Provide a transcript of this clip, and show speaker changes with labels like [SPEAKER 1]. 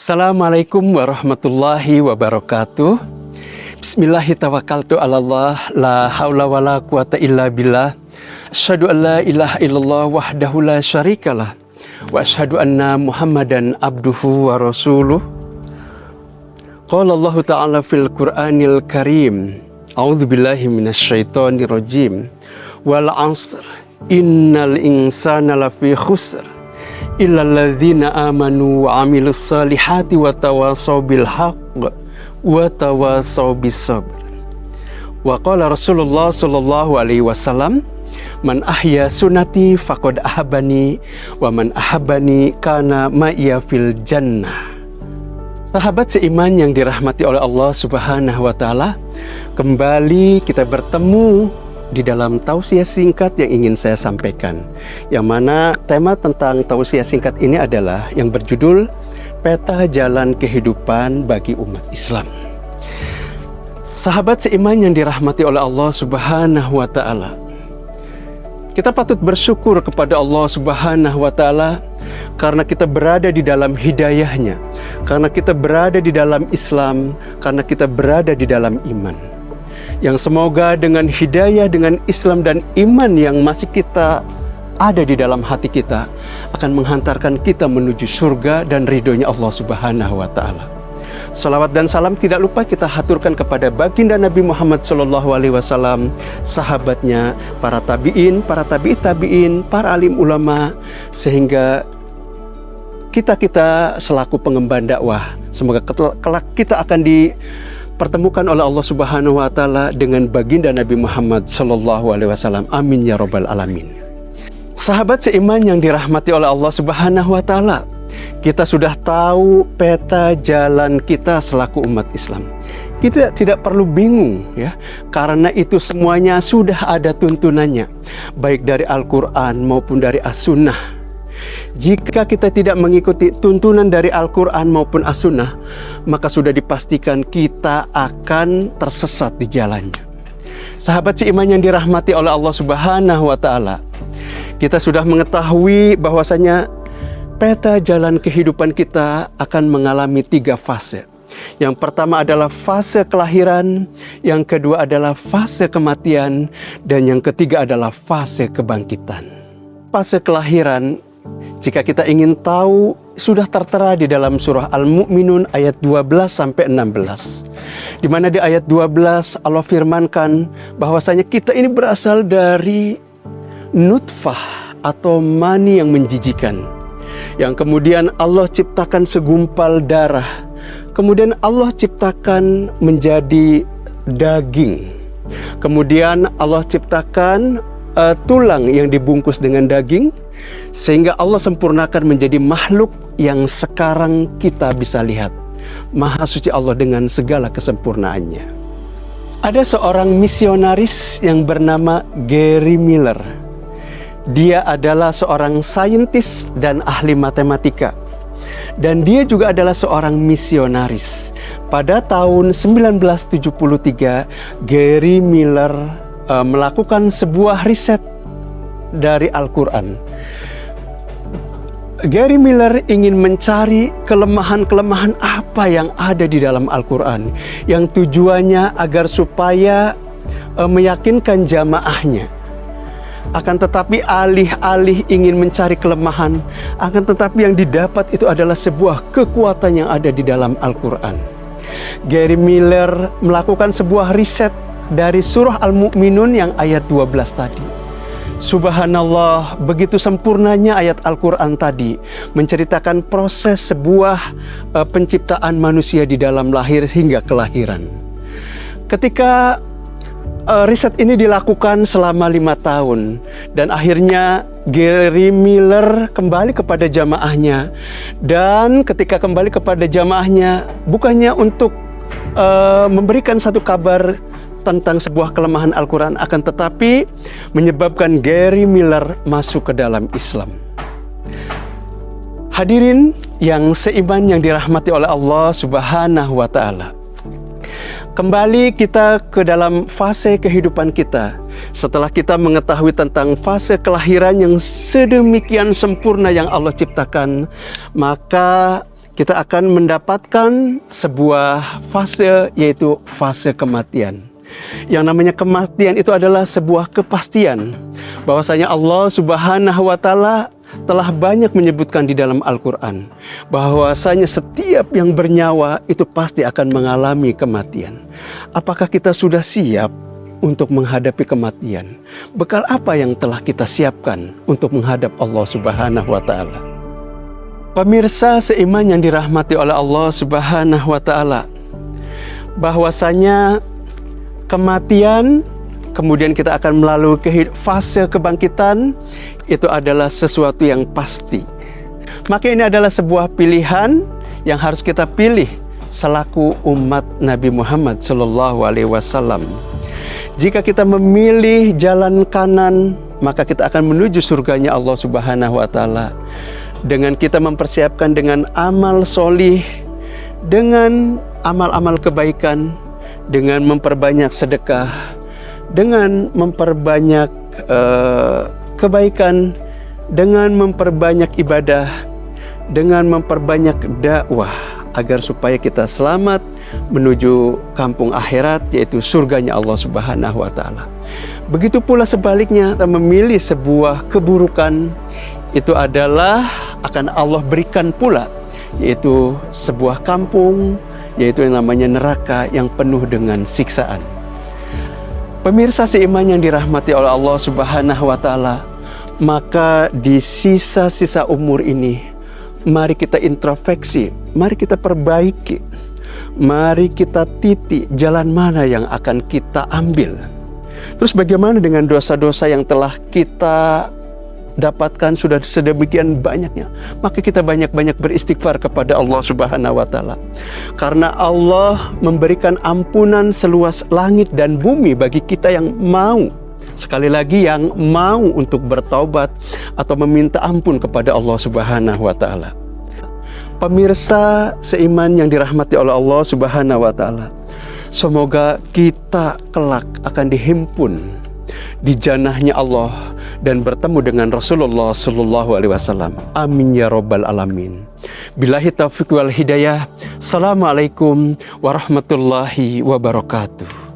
[SPEAKER 1] Assalamualaikum warahmatullahi wabarakatuh. Bismillahirrahmanirrahim. La haula wala quwata illa billah. Asyhadu an la ilaha illallah wahdahu la syarikalah. Wa asyhadu anna Muhammadan abduhu wa rasuluh. Qala Allah Ta'ala fil Qur'anil Karim. A'udzu billahi minasyaitonir rajim. Wal 'asr innal insana lafi khusr. Illalladzina amanu wa amilus salihati wa tawasaw bil haqq wa tawasaw bis sabr. Wa qala Rasulullah sallallahu alaihi wasallam, man ahya sunnati faqad ahabbani wa man ahabbani kana ma'iya fil jannah. Sahabat seiman yang dirahmati oleh Allah Subhanahu wa taala, kembali kita bertemu di dalam tausiah singkat yang ingin saya sampaikan, yang mana tema tentang tausiah singkat ini adalah yang berjudul Peta Jalan Kehidupan bagi Umat Islam. Sahabat seiman yang dirahmati oleh Allah Subhanahu wa taala, kita patut bersyukur kepada Allah Subhanahu wa taala karena kita berada di dalam hidayahnya, karena kita berada di dalam Islam, karena kita berada di dalam iman. Yang semoga dengan hidayah, dengan Islam dan iman yang masih kita ada di dalam hati kita akan menghantarkan kita menuju surga dan ridhonya Allah Subhanahu wa taala. Salawat dan salam tidak lupa kita haturkan kepada baginda Nabi Muhammad SAW, sahabatnya, para tabi'in, para tabi'in, para alim ulama, sehingga kita selaku pengemban dakwah, semoga kelak kita akan dipertemukan oleh Allah Subhanahu wa taala dengan baginda Nabi Muhammad SAW. Amin ya rabbal alamin. Sahabat seiman yang dirahmati oleh Allah Subhanahu wa taala, kita sudah tahu peta jalan kita selaku umat Islam. Kita tidak perlu bingung ya, karena itu semuanya sudah ada tuntunannya, baik dari Al-Qur'an maupun dari As-Sunnah. Jika kita tidak mengikuti tuntunan dari Al-Quran maupun As-Sunnah, maka sudah dipastikan kita akan tersesat di jalannya. Sahabat seiman yang dirahmati oleh Allah Subhanahu wa taala, kita sudah mengetahui bahwasanya peta jalan kehidupan kita akan mengalami 3 fase. Yang pertama adalah fase kelahiran, yang kedua adalah fase kematian, dan yang ketiga adalah fase kebangkitan. Fase kelahiran, jika kita ingin tahu, sudah tertera di dalam surah Al-Mu'minun ayat 12-16. Di mana di ayat 12 Allah firmankan bahwasanya kita ini berasal dari nutfah atau mani yang menjijikan, yang kemudian Allah ciptakan segumpal darah, kemudian Allah ciptakan menjadi daging, kemudian Allah ciptakan tulang yang dibungkus dengan daging, sehingga Allah sempurnakan menjadi makhluk yang sekarang kita bisa lihat. Maha suci Allah dengan segala kesempurnaannya. Ada seorang misionaris yang bernama Gary Miller. Dia adalah seorang saintis dan ahli matematika, dan dia juga adalah seorang misionaris. Pada tahun 1973, Gary Miller melakukan sebuah riset dari Al-Quran. Gary Miller ingin mencari kelemahan-kelemahan apa yang ada di dalam Al-Quran, yang tujuannya agar supaya meyakinkan jamaahnya. Akan tetapi alih-alih ingin mencari kelemahan, akan tetapi yang didapat itu adalah sebuah kekuatan yang ada di dalam Al-Quran. Gary Miller melakukan sebuah riset dari surah Al-Mu'minun yang ayat 12 tadi. Subhanallah, begitu sempurnanya ayat Al-Quran tadi menceritakan proses sebuah penciptaan manusia di dalam lahir hingga kelahiran. Ketika riset ini dilakukan selama 5 tahun, dan akhirnya Gary Miller kembali kepada jamaahnya. Dan ketika kembali kepada jamaahnya, bukannya untuk memberikan satu kabar tentang sebuah kelemahan Al-Quran, akan tetapi menyebabkan Gary Miller masuk ke dalam Islam. Hadirin yang seiman yang dirahmati oleh Allah Subhanahu wa taala, kembali kita ke dalam fase kehidupan kita. Setelah kita mengetahui tentang fase kelahiran yang sedemikian sempurna yang Allah ciptakan, maka kita akan mendapatkan sebuah fase, yaitu fase kematian. Yang namanya kematian itu adalah sebuah kepastian bahwasanya Allah Subhanahu wa Ta'ala telah banyak menyebutkan di dalam Al-Quran bahwasanya setiap yang bernyawa itu pasti akan mengalami kematian. Apakah kita sudah siap untuk menghadapi kematian? Bekal apa yang telah kita siapkan untuk menghadap Allah Subhanahu wa Ta'ala? Pemirsa seiman yang dirahmati oleh Allah Subhanahu wa Ta'ala, bahwasanya kematian, kemudian kita akan melalui fase kebangkitan, itu adalah sesuatu yang pasti. Maka ini adalah sebuah pilihan yang harus kita pilih selaku umat Nabi Muhammad SAW. Jika kita memilih jalan kanan, maka kita akan menuju surganya Allah Subhanahu wa Ta'ala. Dengan kita mempersiapkan dengan amal solih, dengan amal-amal kebaikan, dengan memperbanyak sedekah, dengan memperbanyak kebaikan, dengan memperbanyak ibadah, dengan memperbanyak dakwah, agar supaya kita selamat menuju kampung akhirat, yaitu surganya Allah Subhanahu wa Ta'ala. Begitu pula sebaliknya, kita memilih sebuah keburukan, itu adalah akan Allah berikan pula, yaitu sebuah kampung, yaitu yang namanya neraka yang penuh dengan siksaan. Pemirsa seiman yang dirahmati oleh Allah Subhanahu wa Ta'ala, maka di sisa-sisa umur ini, mari kita introspeksi, mari kita perbaiki, mari kita titik jalan mana yang akan kita ambil. Terus bagaimana dengan dosa-dosa yang telah kita dapatkan sudah sedemikian banyaknya? Maka kita banyak-banyak beristighfar kepada Allah Subhanahu wa Ta'ala. Karena Allah memberikan ampunan seluas langit dan bumi bagi kita yang mau. Sekali lagi, yang mau untuk bertaubat atau meminta ampun kepada Allah Subhanahu wa Ta'ala. Pemirsa seiman yang dirahmati oleh Allah Subhanahu wa Ta'ala, semoga kita kelak akan dihimpun di janahnya Allah dan bertemu dengan Rasulullah Sallallahu Alaihi Wasallam. Amin ya Rabbal Alamin. Billahi taufiq wal hidayah. Assalamualaikum warahmatullahi wabarakatuh.